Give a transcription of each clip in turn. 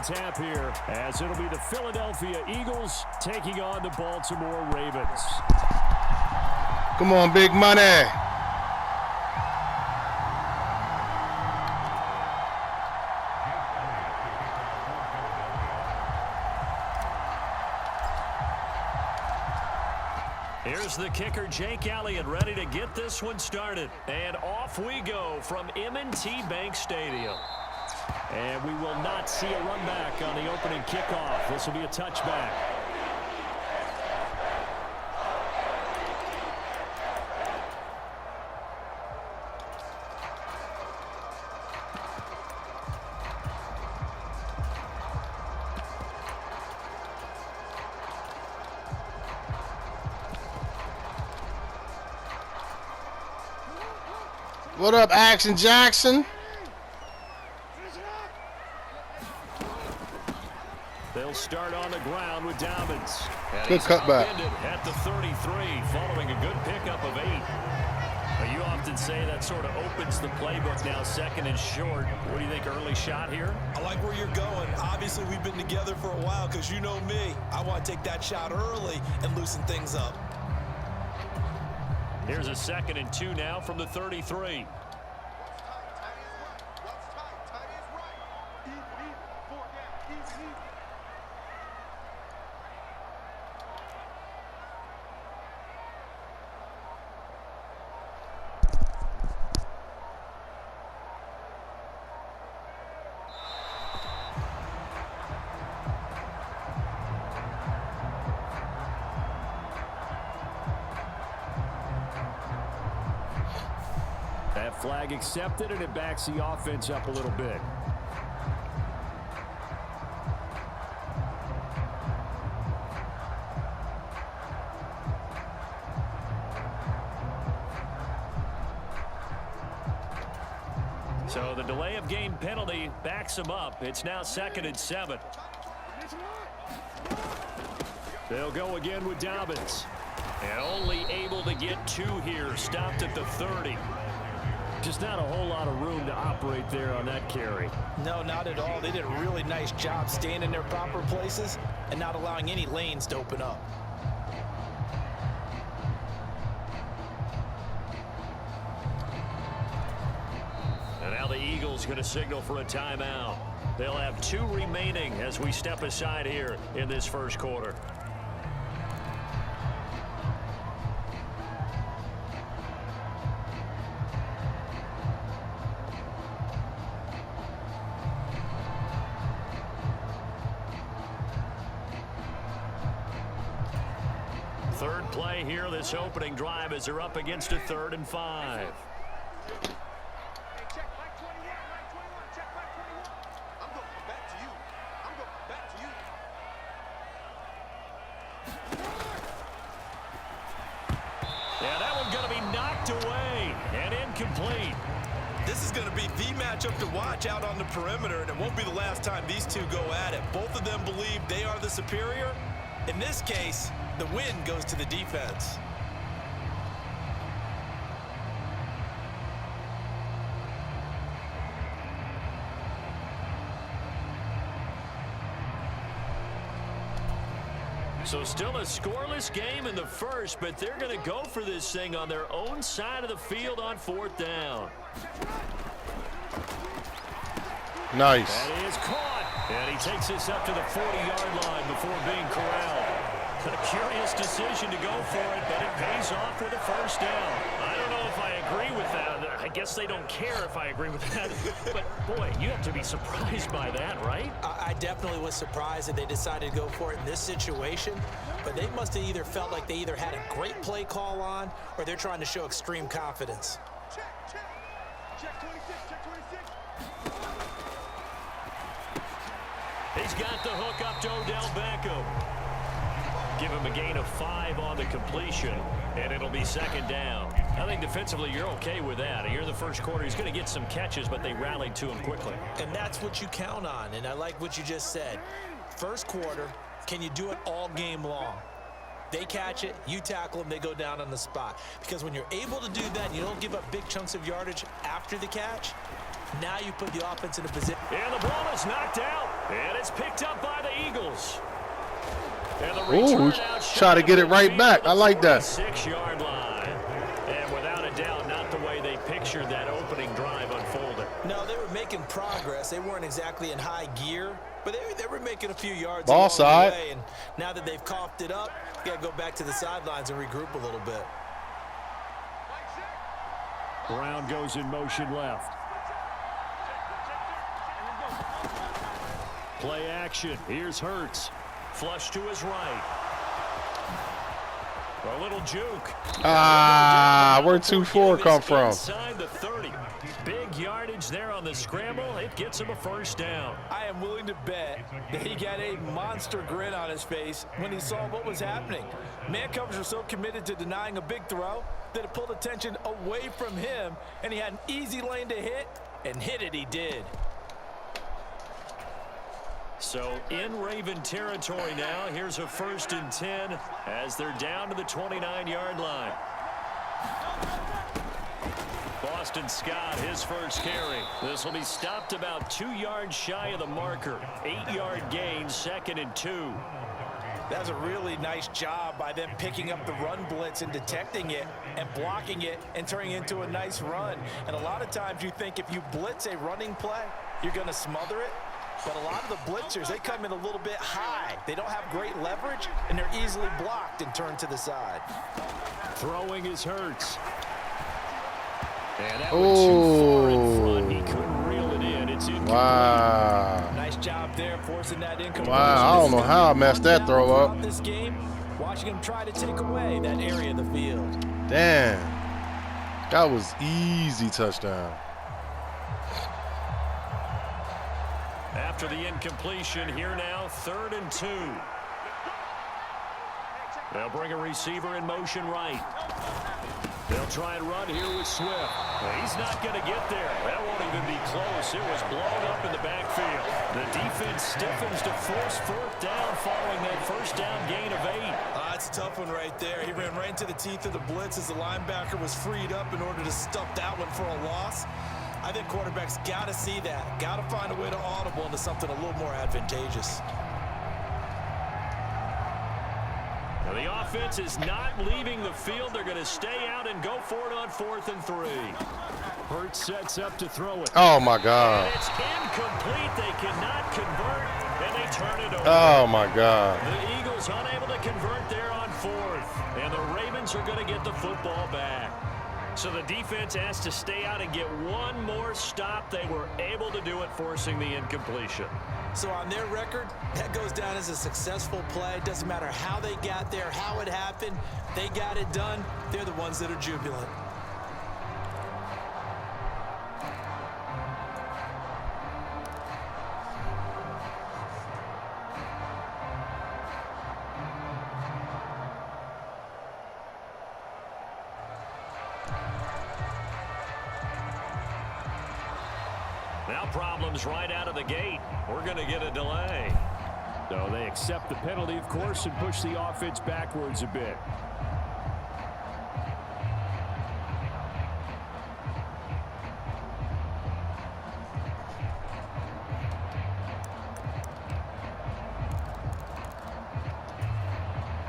tap here, as it'll be the Philadelphia Eagles taking on the Baltimore Ravens. Come on, big money. Here's the kicker, Jake Elliott, ready to get this one started. And off we go from M&T Bank Stadium. And we will not see a run back on the opening kickoff. This will be a touchback. What up, Action Jackson? They'll start on the ground with Dobbins. Good cutback. At the 33, following a good pickup of 8. Now, you often say that sort of opens the playbook now, second and short. What do you think, early shot here? I like where you're going. Obviously, we've been together for a while because you know me. I want to take that shot early and loosen things up. Here's a 2nd and 2 now from the 33. That flag accepted, and it backs the offense up a little bit. So the delay of game penalty backs him up. It's now 2nd and 7. They'll go again with Dobbins. And only able to get 2 here. Stopped at the 30. Just not a whole lot of room to operate there on that carry. No, not at all. They did a really nice job staying in their proper places and not allowing any lanes to open up. And now the Eagles going to signal for a timeout. They'll have 2 remaining as we step aside here in this first quarter. Third play here, this opening drive, as they're up against a 3rd and 5. Yeah, that one's going to be knocked away and incomplete. This is going to be the matchup to watch out on the perimeter, and it won't be the last time these two go at it. Both of them believe they are the superior. In this case, the win goes to the defense. So still a scoreless game in the first, but they're going to go for this thing on their own side of the field on 4th down. Nice. That is caught. And he takes this up to the 40-yard line before being corralled. A curious decision to go for it, but it pays off with a first down. I don't know if I agree with that. I guess they don't care if I agree with that. But, boy, you have to be surprised by that, right? I definitely was surprised that they decided to go for it in this situation, but they must have either felt like they either had a great play call on or they're trying to show extreme confidence. Check 26, check 26. He's got the hook up to Odell Beckham. Give him a gain of 5 on the completion, and it'll be 2nd down. I think defensively you're okay with that. Here in the first quarter, he's going to get some catches, but they rallied to him quickly. And that's what you count on, and I like what you just said. First quarter, can you do it all game long? They catch it, you tackle them, they go down on the spot. Because when you're able to do that, and you don't give up big chunks of yardage after the catch, now you put the offense in a position. And the ball is knocked out. And it's picked up by the Eagles. And the Ooh, return out try to get it right shot back. I like that. 6-yard line. And without a doubt, not the way they pictured that opening drive unfolding. No, they were making progress. They weren't exactly in high gear, but they were making a few yards Ball along side. the way. And now that they've coughed it up, you got to go back to the sidelines and regroup a little bit. Brown goes in motion left. Play action. Here's Hurts. Flush to his right. A little juke. Ah, where'd 2-4 come from? Inside the 30. Big yardage there on the scramble. It gets him a first down. I am willing to bet that he got a monster grin on his face when he saw what was happening. Man coverage was so committed to denying a big throw that it pulled attention away from him, and he had an easy lane to hit, and hit it he did. So in Raven territory now. Here's a 1st and 10 as they're down to the 29-yard line. Boston Scott, his first carry. This will be stopped about 2 yards shy of the marker. 8-yard gain, 2nd and 2. That's a really nice job by them picking up the run blitz and detecting it and blocking it and turning it into a nice run. And a lot of times you think if you blitz a running play, you're going to smother it. But a lot of the blitzers, they come in a little bit high. They don't have great leverage, and they're easily blocked and turned to the side. Throwing is Hurts. And that went too far in front. He couldn't reel it in. It's incomplete. Wow. Nice job there forcing that incompletion. Wow, I don't know how I messed that throw up. This game, watching him try to take away that area of the field. Damn. That was easy touchdown. After the incompletion, here now, 3rd and 2. They'll bring a receiver in motion right. They'll try and run here with Swift. He's not going to get there. That won't even be close. It was blown up in the backfield. The defense stiffens to force 4th down following that first down gain of 8. That's a tough one right there. He ran right into the teeth of the blitz as the linebacker was freed up in order to stuff that one for a loss. I think quarterbacks got to see that. Got to find a way to audible into something a little more advantageous. Now the offense is not leaving the field. They're going to stay out and go for it on 4th and 3. Hurts sets up to throw it. Oh, my God. And it's incomplete. They cannot convert, and they turn it over. Oh, my God. The Eagles unable to convert there on 4th, and the Ravens are going to get the football back. So the defense has to stay out and get one more stop. They were able to do it, forcing the incompletion. So on their record, that goes down as a successful play. It doesn't matter how they got there, how it happened. They got it done. They're the ones that are jubilant. Now problems right out of the gate. We're going to get a delay. So they accept the penalty, of course, and push the offense backwards a bit.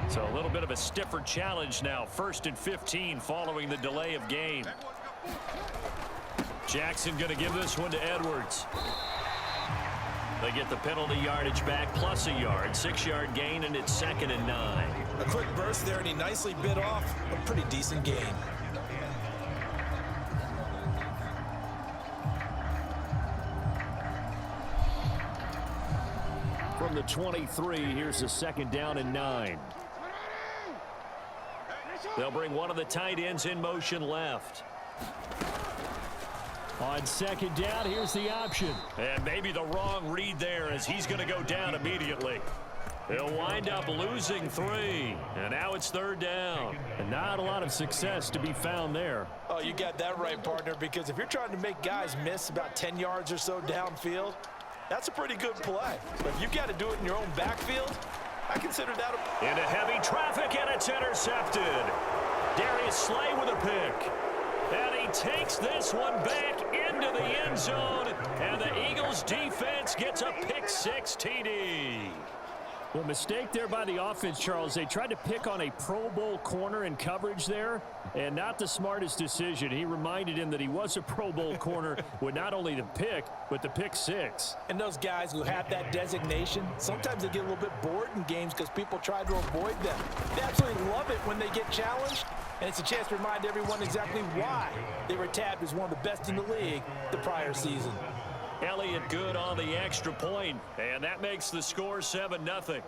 So a little bit of a stiffer challenge now. 1st and 15 following the delay of game. Jackson going to give this one to Edwards. They get the penalty yardage back plus a yard. 6-yard gain, and it's 2nd and 9. A quick burst there, and he nicely bit off a pretty decent gain. From the 23, here's a 2nd down and 9. They'll bring one of the tight ends in motion left. On 2nd down, here's the option. And maybe the wrong read there as he's going to go down immediately. He'll wind up losing 3. And now it's 3rd down. And not a lot of success to be found there. Oh, you got that right, partner, because if you're trying to make guys miss about 10 yards or so downfield, that's a pretty good play. But if you've got to do it in your own backfield, I consider that a... Into heavy traffic, and it's intercepted. Darius Slay with a pick. And he takes this one back into the end zone. And the Eagles defense gets a pick six TD. Well, mistake there by the offense, Charles. They tried to pick on a Pro Bowl corner in coverage there, and not the smartest decision. He reminded him that he was a Pro Bowl corner with not only the pick, but the pick six. And those guys who have that designation, sometimes they get a little bit bored in games because people try to avoid them. They absolutely love it when they get challenged, and it's a chance to remind everyone exactly why they were tabbed as one of the best in the league the prior season. Elliott good on the extra point, and that makes the score 7-0.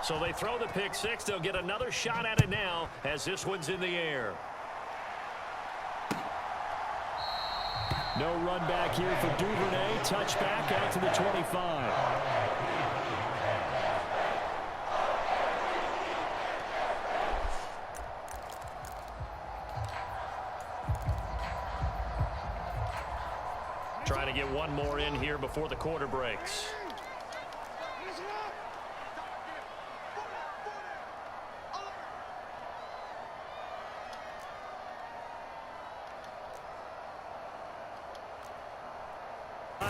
So they throw the pick six. They'll get another shot at it now as this one's in the air. No run back here for Duvernay. Touchback out to the 25. Trying to get one more in here before the quarter breaks.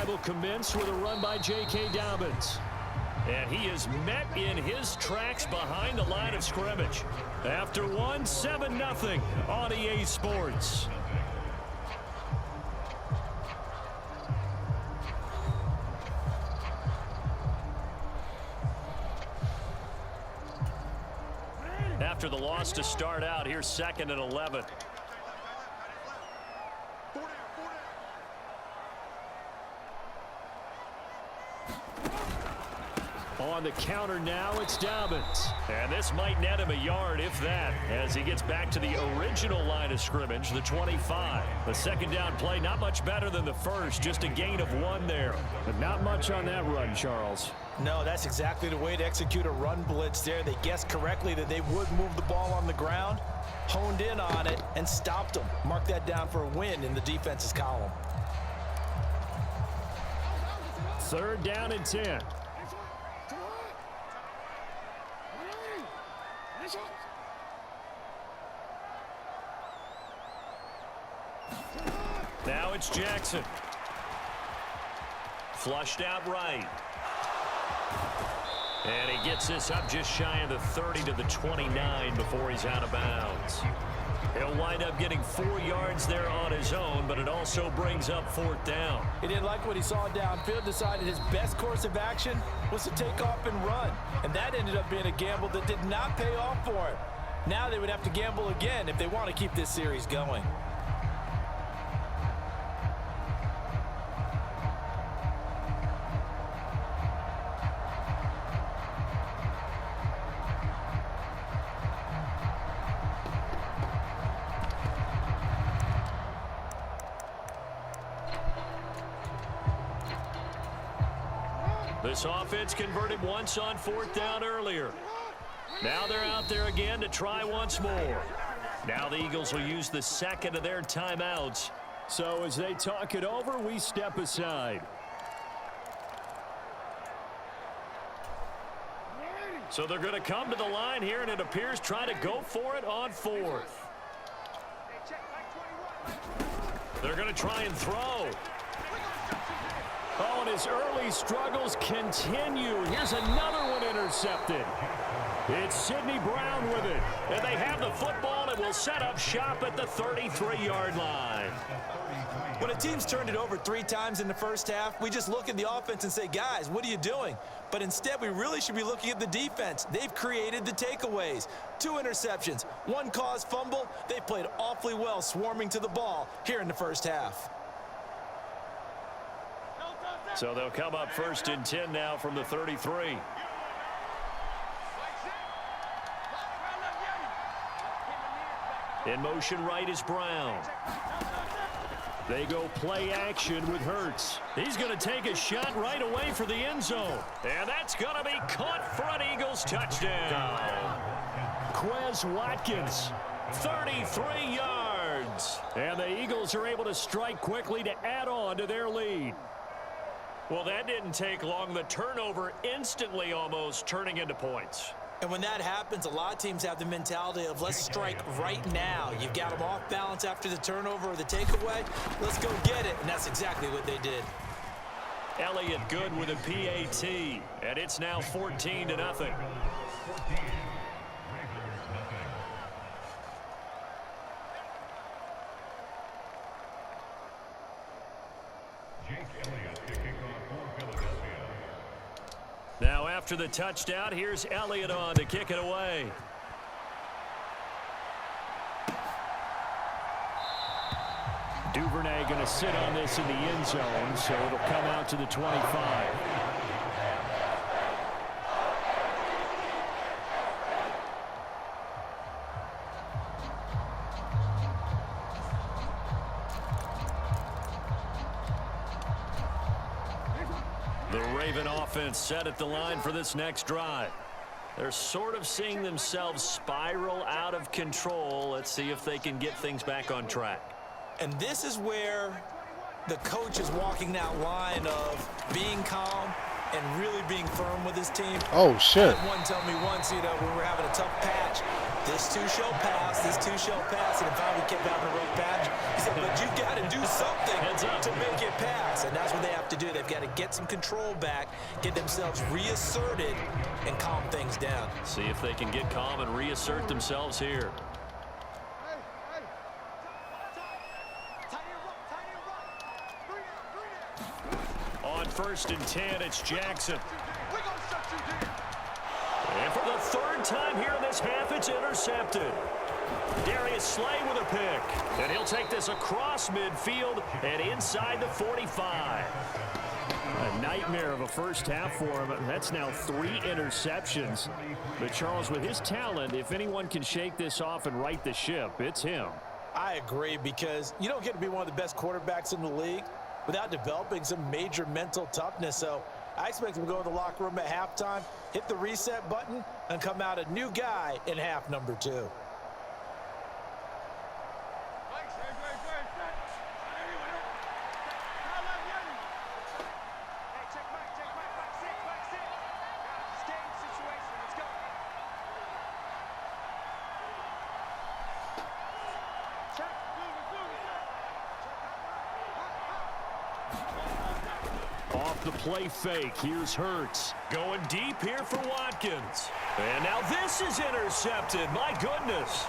Will commence with a run by J.K. Dobbins. And he is met in his tracks behind the line of scrimmage. After one, 7-0 on EA Sports. After the loss to start out, here's 2nd and 11. On the counter now, it's Dobbins. And this might net him a yard, if that, as he gets back to the original line of scrimmage, the 25. The second down play, not much better than the first, just a gain of 1 there. But not much on that run, Charles. No, that's exactly the way to execute a run blitz there. They guessed correctly that they would move the ball on the ground, honed in on it, and stopped them. Mark that down for a win in the defense's column. 3rd down and 10. Now it's Jackson. Flushed out right. And he gets this up just shy of the 30 to the 29 before he's out of bounds. He'll wind up getting 4 yards there on his own, but it also brings up 4th down. He didn't like what he saw downfield, decided his best course of action was to take off and run. And that ended up being a gamble that did not pay off for him. Now they would have to gamble again if they want to keep this series going. This offense converted once on 4th down earlier. Now they're out there again to try once more. Now the Eagles will use the 2nd of their timeouts. So as they talk it over, we step aside. So they're going to come to the line here, and it appears trying to go for it on 4th. They're going to try and throw. Oh, and his early struggles continue. Here's another one intercepted. It's Sidney Brown with it. And they have the football and will set up shop at the 33-yard line. When a team's turned it over 3 times in the first half, we just look at the offense and say, guys, what are you doing? But instead, we really should be looking at the defense. They've created the takeaways. 2 interceptions, 1 caused fumble. They played awfully well swarming to the ball here in the first half. So they'll come up 1st and 10 now from the 33. In motion right is Brown. They go play action with Hurts. He's going to take a shot right away for the end zone. And that's going to be caught for an Eagles touchdown. Quez Watkins. 33 yards. And the Eagles are able to strike quickly to add on to their lead. Well, that didn't take long. The turnover instantly almost turning into points. And when that happens, a lot of teams have the mentality of let's strike right now. You've got them off balance after the turnover or the takeaway. Let's go get it. And that's exactly what they did. Elliott good with a PAT, and it's now 14-0. Now after the touchdown, here's Elliott on to kick it away. Duvernay going to sit on this in the end zone, so it'll come out to the 25. The Raven offense set at the line for this next drive. They're sort of seeing themselves spiral out of control. Let's see if they can get things back on track. And this is where the coach is walking that line of being calm and really being firm with his team. Oh, shit. I had one tell me once, when we were having a tough patch, this too shall pass, this too shall pass, and if I would keep having a rough patch, he said, but you got to do something to make it pass, and that's what they have to do. They've got to get some control back, get themselves reasserted, and calm things down. See if they can get calm and reassert themselves here. On 1st and 10, it's Jackson. And for the third time here in this half, it's intercepted. Darius Slay with a pick. And he'll take this across midfield and inside the 45. A nightmare of a first half for him. That's now 3 interceptions. But Charles, with his talent, if anyone can shake this off and right the ship, it's him. I agree, because you don't get to be one of the best quarterbacks in the league without developing some major mental toughness. So I expect him to go to the locker room at halftime, hit the reset button, and come out a new guy in half number 2. Off the play fake, here's Hurts. Going deep here for Watkins. And now this is intercepted. My goodness.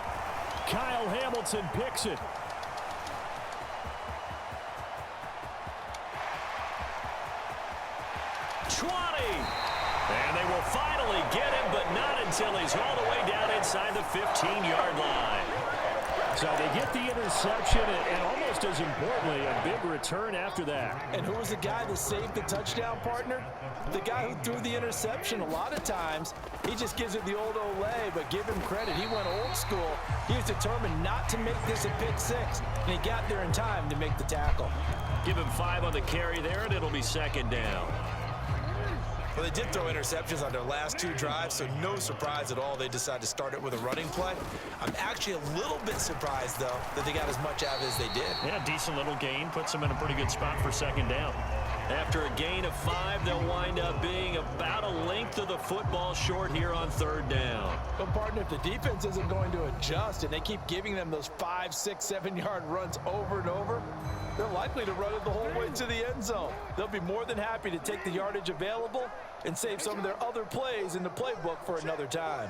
Kyle Hamilton picks it. And they will finally get him, but not until he's all the way down inside the 15-yard line. So they get the interception, and almost as importantly, a big return after that. And who was the guy that saved the touchdown, partner? The guy who threw the interception. A lot of times, he just gives it the old Olay, but give him credit. He went old school. He was determined not to make this a pick 6, and he got there in time to make the tackle. Give him 5 on the carry there, and it'll be 2nd down. Well, they did throw interceptions on their last 2 drives, so no surprise at all they decided to start it with a running play. I'm actually a little bit surprised, though, that they got as much out of it as they did. Yeah, decent little gain. Puts them in a pretty good spot for 2nd down. After a gain of 5, they'll wind up being about a length of the football short here on 3rd down. But, partner, if the defense isn't going to adjust and they keep giving them those 5, 6, 7-yard runs over and over, they're likely to run it the whole way to the end zone. They'll be more than happy to take the yardage available and save some of their other plays in the playbook for another time.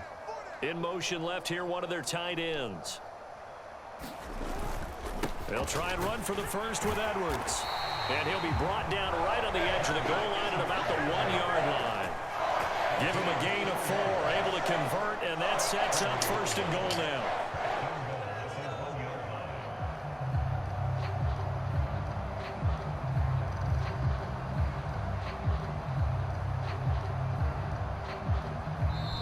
In motion left here, one of their tight ends. They'll try and run for the first with Edwards. And he'll be brought down right on the edge of the goal line at about the 1-yard line. Give him a gain of 4, able to convert, and that sets up 1st and goal now.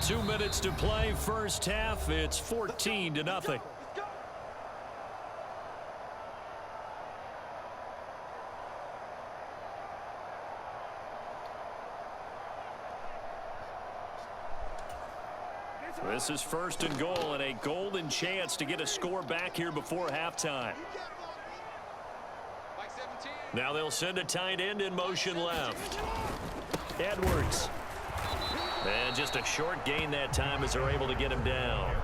Two minutes to play, first half. It's 14-0. This is 1st and goal and a golden chance to get a score back here before halftime. Now they'll send a tight end in motion left. Edwards. And just a short gain that time as they're able to get him down.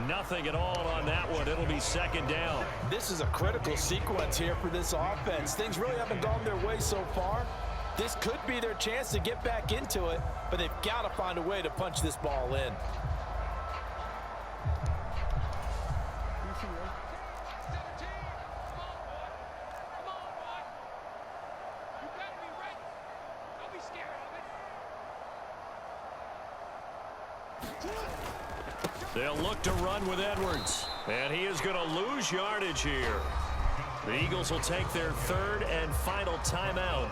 Nothing at all on that one. It'll be 2nd down. This is a critical sequence here for this offense. Things really haven't gone their way so far. This could be their chance to get back into it, but they've got to find a way to punch this ball in. They'll look to run with Edwards. And he is going to lose yardage here. The Eagles will take their 3rd and final timeout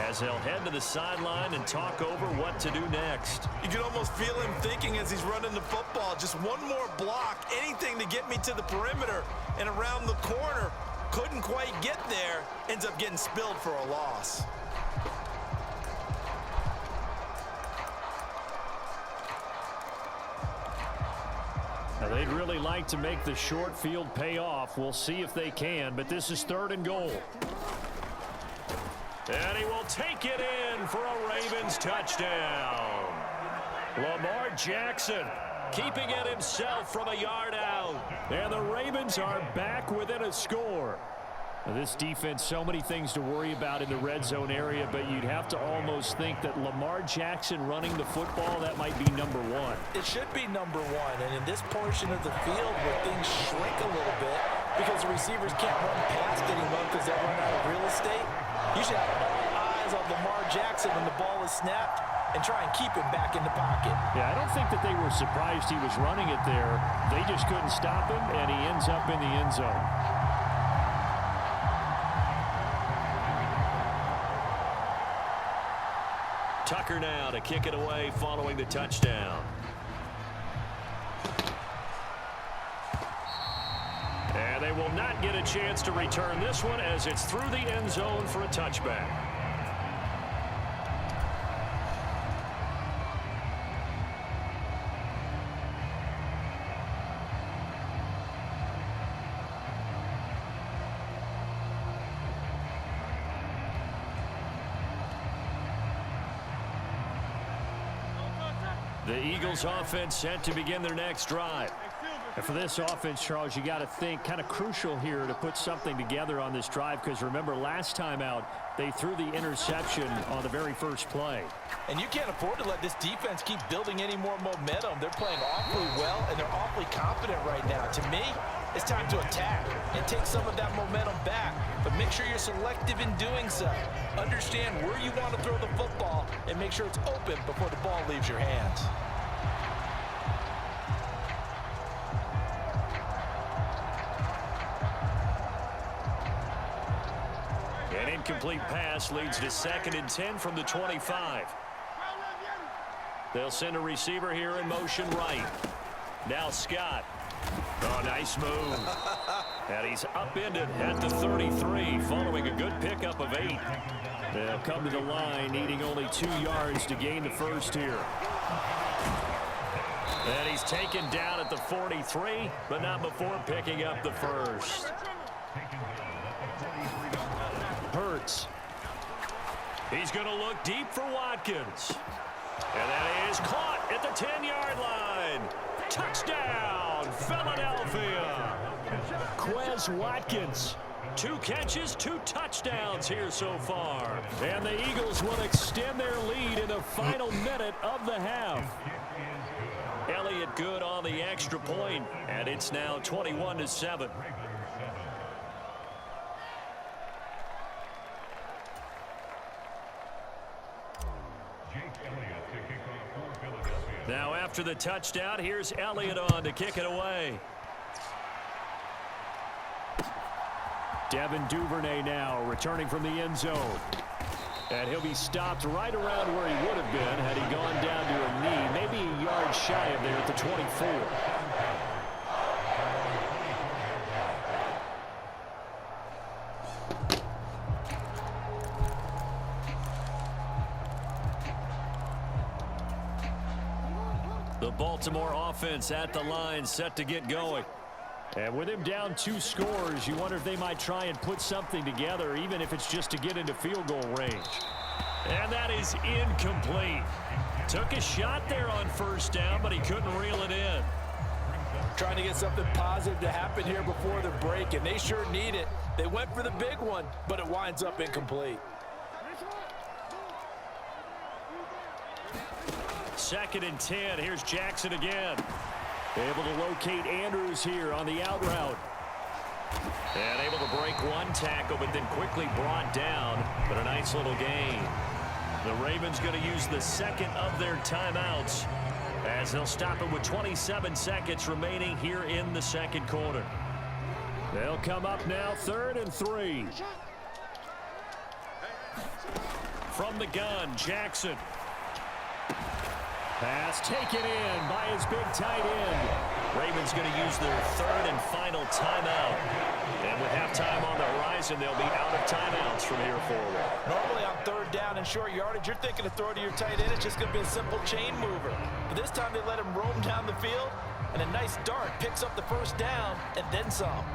as they'll head to the sideline and talk over what to do next. You can almost feel him thinking as he's running the football. Just one more block, anything to get me to the perimeter and around the corner. Couldn't quite get there. Ends up getting spilled for a loss. Now they'd really like to make the short field pay off. We'll see if they can, but this is 3rd and goal. And he will take it in for a Ravens touchdown. Lamar Jackson keeping it himself from a yard out. And the Ravens are back within a score. Now this defense, so many things to worry about in the red zone area, but you'd have to almost think that Lamar Jackson running the football, that might be number 1. It should be number 1, and in this portion of the field where things shrink a little bit because the receivers can't run past anyone because they run out of real estate, you should have all eyes on Lamar Jackson when the ball is snapped and try and keep him back in the pocket. Yeah, I don't think that they were surprised he was running it there. They just couldn't stop him, and he ends up in the end zone. Tucker now to kick it away following the touchdown. And they will not get a chance to return this one as it's through the end zone for a touchback. The Eagles offense set to begin their next drive. And for this offense, Charles, you got to think kind of crucial here to put something together on this drive because remember last time out they threw the interception on the very first play. And you can't afford to let this defense keep building any more momentum. They're playing awfully well and they're awfully confident right now. To me, it's time to attack and take some of that momentum back. But make sure you're selective in doing so. Understand where you want to throw the football and make sure it's open before the ball leaves your hands. An incomplete pass leads to 2nd and 10 from the 25. They'll send a receiver here in motion right. Now Scott. Oh, nice move. And he's upended at the 33 following a good pickup of 8. They'll come to the line needing only 2 yards to gain the first here. And he's taken down at the 43, but not before picking up the first. Hurts. He's going to look deep for Watkins. And that is caught at the 10-yard line. Touchdown, Philadelphia. Quez Watkins. 2 catches, 2 touchdowns here so far. And the Eagles will extend their lead in the final minute of the half. Elliott good on the extra point, and it's now 21-7. Now after the touchdown, here's Elliott on to kick it away. Devin Duvernay now returning from the end zone. And he'll be stopped right around where he would have been had he gone down to a knee, maybe a yard shy of there at the 24. The Baltimore offense at the line, set to get going. And with him down 2 scores, you wonder if they might try and put something together, even if it's just to get into field goal range. And that is incomplete. Took a shot there on first down, but he couldn't reel it in. Trying to get something positive to happen here before the break, and they sure need it. They went for the big one, but it winds up incomplete. 2nd and 10. Here's Jackson again. Able to locate Andrews here on the out route. And able to break one tackle, but then quickly brought down. But a nice little gain. The Ravens going to use the second of their timeouts, as they'll stop it with 27 seconds remaining here in the second quarter. They'll come up now, 3rd and 3. From the gun, Jackson. Pass taken in by his big tight end. Ravens going to use their 3rd and final timeout. And with halftime on the horizon, they'll be out of timeouts from here forward. Normally on 3rd down and short yardage, you're thinking to throw to your tight end. It's just going to be a simple chain mover. But this time they let him roam down the field, and a nice dart picks up the first down and then some.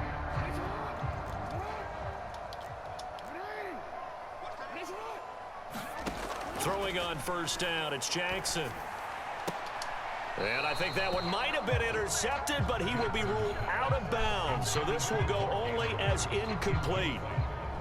Throwing on first down, it's Jackson. And I think that one might have been intercepted, but he will be ruled out of bounds. So this will go only as incomplete.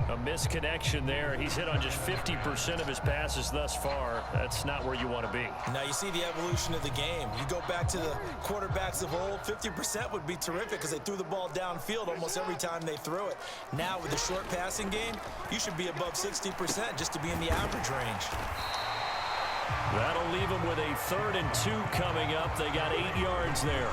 A misconnection there. He's hit on just 50% of his passes thus far. That's not where you want to be. Now you see the evolution of the game. You go back to the quarterbacks of old, 50% would be terrific because they threw the ball downfield almost every time they threw it. Now with the short passing game, you should be above 60% just to be in the average range. That'll leave them with a 3rd and 2 coming up. They got 8 yards there.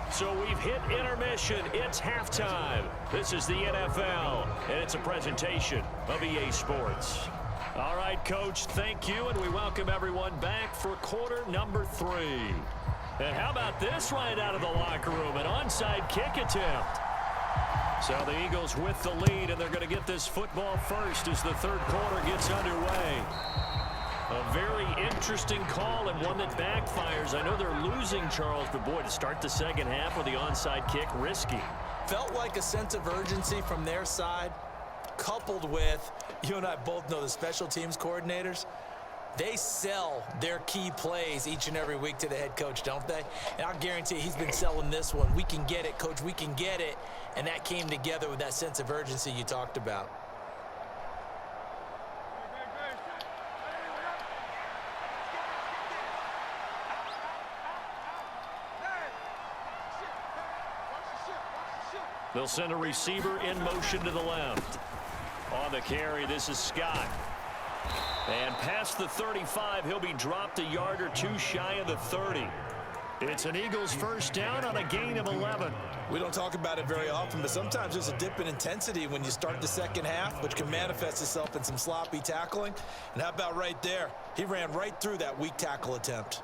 So we've hit intermission. It's halftime. This is the NFL, and it's a presentation of EA Sports. All right, Coach, thank you, and we welcome everyone back for quarter number 3. And how about this right out of the locker room, an onside kick attempt. So the Eagles with the lead, and they're going to get this football first as the 3rd quarter gets underway. A very interesting call and one that backfires. I know they're losing, Charles, but boy, to start the second half with the onside kick, risky. Felt like a sense of urgency from their side, coupled with, you and I both know the special teams coordinators, they sell their key plays each and every week to the head coach, don't they? And I'll guarantee he's been selling this one. We can get it, coach, we can get it. And that came together with that sense of urgency you talked about. They'll send a receiver in motion to the left. On the carry, this is Scott. And past the 35, he'll be dropped a yard or 2 shy of the 30. It's an Eagles first down on a gain of 11. We don't talk about it very often, but sometimes there's a dip in intensity when you start the second half, which can manifest itself in some sloppy tackling. And how about right there? He ran right through that weak tackle attempt.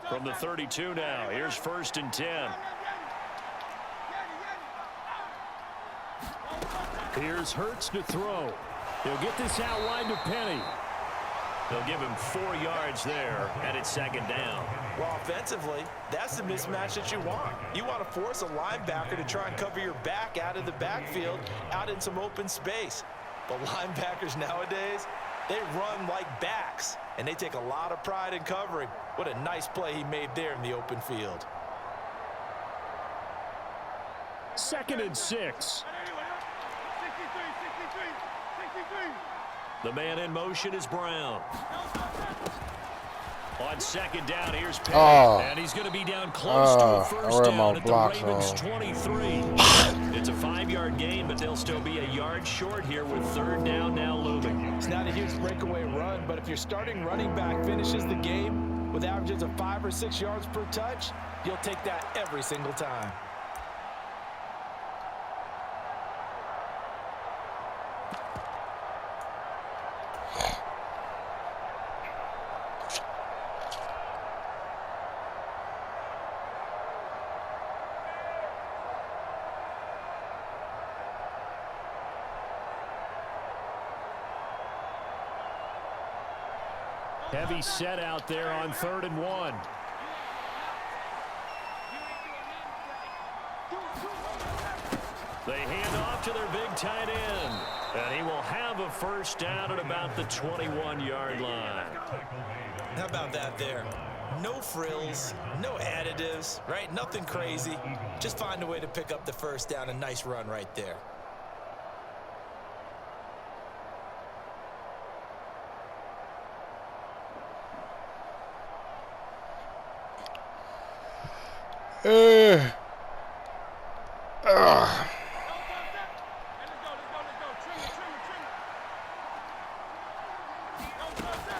From the 32 now, here's 1st and 10. Here's Hurts to throw. He'll get this out wide to Penny. They'll give him 4 yards there, and it's 2nd down. Well, offensively, that's the mismatch that you want. You want to force a linebacker to try and cover your back out of the backfield, out in some open space. But linebackers nowadays, they run like backs, and they take a lot of pride in covering. What a nice play he made there in the open field. 2nd and 6. The man in motion is Brown. On second down, here's Pitt. Oh. And he's going to be down close to a first I read down my at the blocks Ravens' wrong. 23. It's a 5-yard gain, but they'll still be a yard short here with third down now looming. It's not a huge breakaway run, but if your starting running back finishes the game with averages of 5 or 6 yards per touch, you'll take that every single time. Heavy set out there on 3rd and 1. They hand off to their big tight end. And he will have a first down at about the 21-yard line. How about that there? No frills, no additives, right? Nothing crazy. Just find a way to pick up the first down. A nice run right there.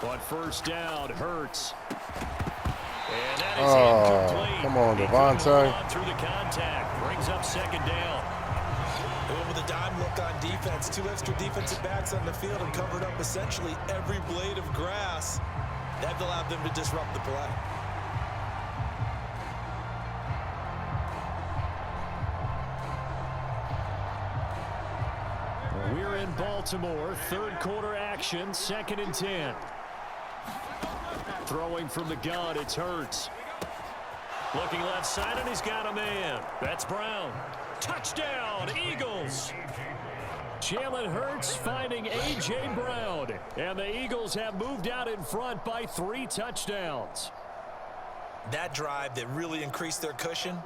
On first down, Hurts. And that is incomplete. Come on, He couldn't hold Devontae. on through the contact. Brings up second down. They went with a dime look on defense. 2 extra defensive backs on the field and covered up essentially every blade of grass. That allowed them to disrupt the play. We're in Baltimore. 3rd quarter action. 2nd and 10. Throwing from the gun, it's Hurts. Looking left side, and he's got a man. That's Brown. Touchdown, Eagles. Jalen Hurts finding A.J. Brown. And the Eagles have moved out in front by 3 touchdowns. That drive that really increased their cushion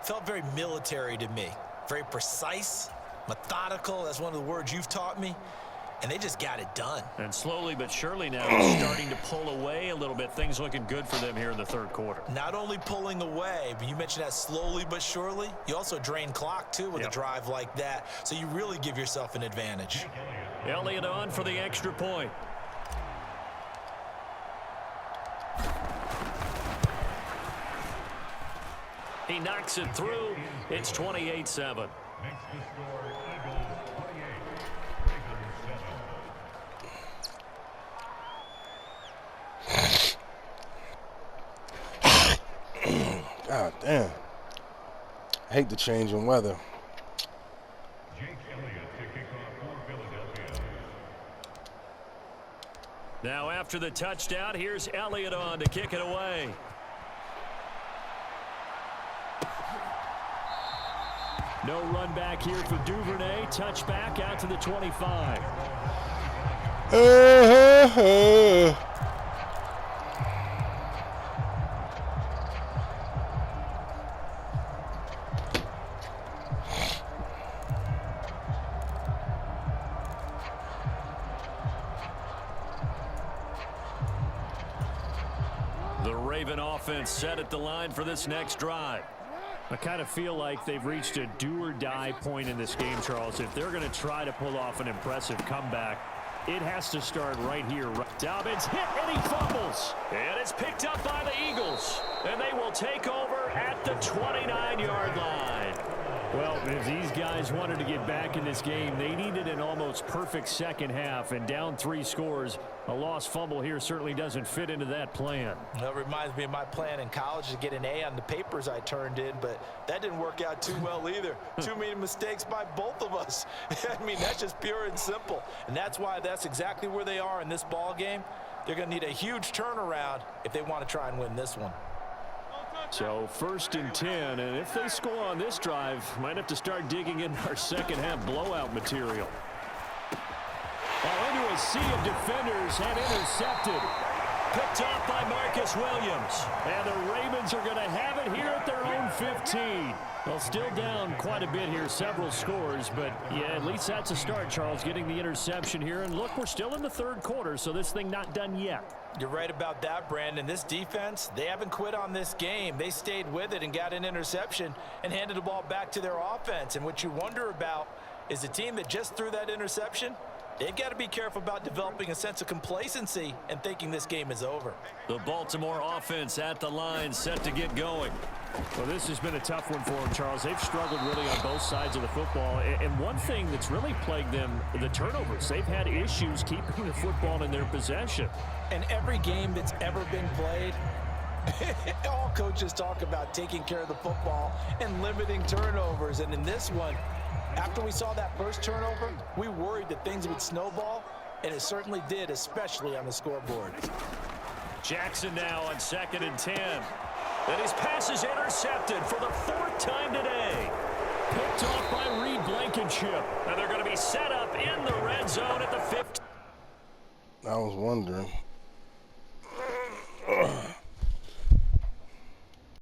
felt very military to me. Very precise, methodical. That's one of the words you've taught me. And they just got it done. And slowly but surely now it's starting to pull away a little bit. Things looking good for them here in the 3rd quarter. Not only pulling away, but you mentioned that slowly but surely. You also drain clock, too, with a drive like that. So you really give yourself an advantage. Elliott on for the extra point. He knocks it through. It's 28-7. God damn. I hate the change in weather. Now after the touchdown, here's Elliott on to kick it away. No run back here for Duvernay. Touchback out to the 25. The Raven offense set at the line for this next drive. I kind of feel like they've reached a do-or-die point in this game, Charles. If they're going to try to pull off an impressive comeback, it has to start right here. Dobbins hit, and he fumbles. And it's picked up by the Eagles. And they will take over at the 29-yard line. Well, if these guys wanted to get back in this game, they needed an almost perfect second half. And down 3 scores, a lost fumble here certainly doesn't fit into that plan. That reminds me of my plan in college to get an A on the papers I turned in, but that didn't work out too well either. Too many mistakes by both of us. I mean, that's just pure and simple. And that's why that's exactly where they are in this ball game. They're going to need a huge turnaround if they want to try and win this one. So 1st and 10, and if they score on this drive, might have to start digging in our second half blowout material. Into a sea of defenders and intercepted. Picked off by Marcus Williams. And the Ravens are going to have it here at their own 15. Well, still down quite a bit here, several scores, but yeah, at least that's a start, Charles, getting the interception here. And look, we're still in the third quarter, so this thing not done yet. You're right about that, Brandon. This defense, they haven't quit on this game. They stayed with it and got an interception and handed the ball back to their offense. And what you wonder about is the team that just threw that interception, they've got to be careful about developing a sense of complacency and thinking this game is over. The Baltimore offense at the line, set to get going. Well, this has been a tough one for them, Charles. They've struggled really on both sides of the football. And one thing that's really plagued them, the turnovers. They've had issues keeping the football in their possession. And every game that's ever been played, all coaches talk about taking care of the football and limiting turnovers. And in this one, after we saw that first turnover, we worried that things would snowball, and it certainly did, especially on the scoreboard. Jackson now on 2nd and 10. And his pass is intercepted for the 4th time today. Picked off by Reed Blankenship. And they're going to be set up in the red zone at the 50. I was wondering.